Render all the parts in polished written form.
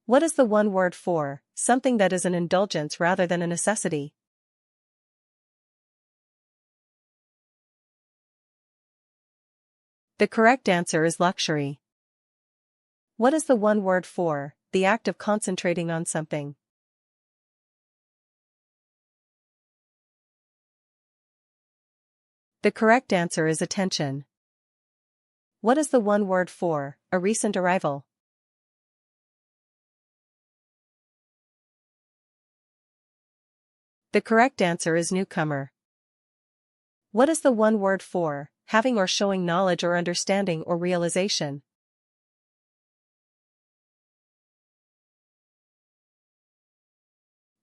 What is the one word for something that is an indulgence rather than a necessity? The correct answer is luxury. What is the one word for the act of concentrating on something? The correct answer is attention. What is the one word for a recent arrival? The correct answer is newcomer. What is the one word for having or showing knowledge or understanding or realization?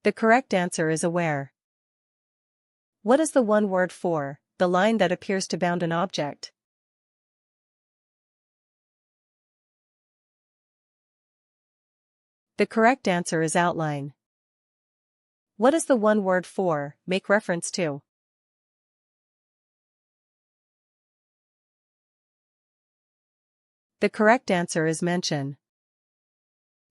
The correct answer is aware. What is the one word for the line that appears to bound an object? The correct answer is outline. What is the one word for make reference to? The correct answer is mention.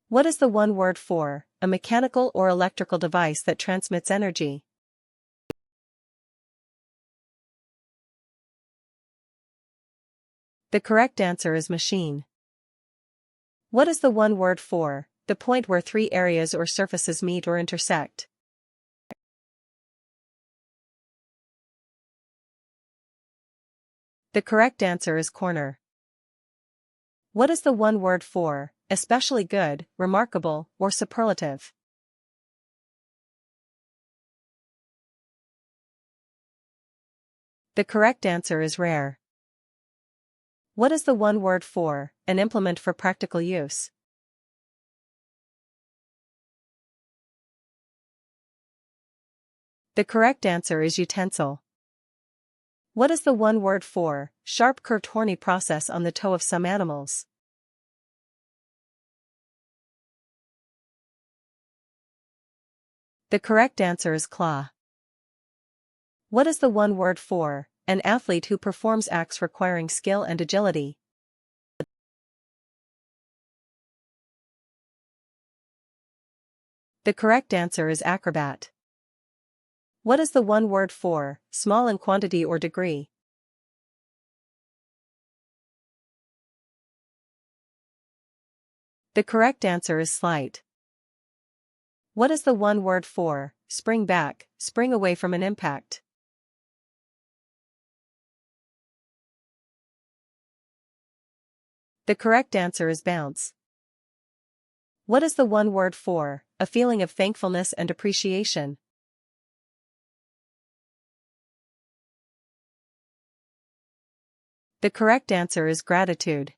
What is the one word for a mechanical or electrical device that transmits energy? The correct answer is machine. What is the one word for the point where three areas or surfaces meet or intersect? The correct answer is corner. What is the one word for especially good, remarkable, or superlative? The correct answer is rare. What is the one word for an implement for practical use? The correct answer is utensil. What is the one word for sharp curved horny process on the toe of some animals? The correct answer is claw. What is the one word for an athlete who performs acts requiring skill and agility? The correct answer is acrobat. What is the one word for small in quantity or degree? The correct answer is slight. What is the one word for spring back, spring away from an impact? The correct answer is bounce. What is the one word for a feeling of thankfulness and appreciation? The correct answer is gratitude.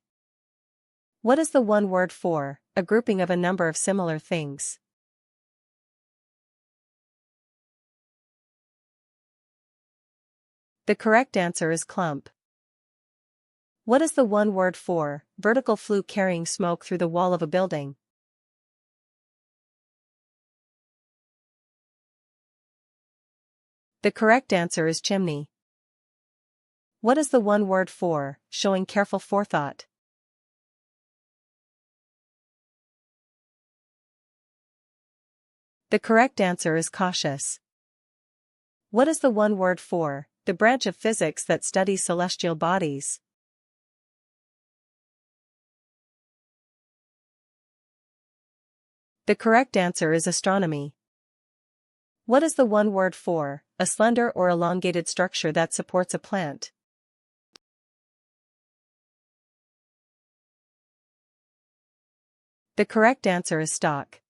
What is the one word for a grouping of a number of similar things? The correct answer is clump. What is the one word for vertical flue carrying smoke through the wall of a building? The correct answer is chimney. What is the one word for showing careful forethought? The correct answer is cautious. What is the one word for the branch of physics that studies celestial bodies? The correct answer is astronomy. What is the one word for a slender or elongated structure that supports a plant? The correct answer is stalk.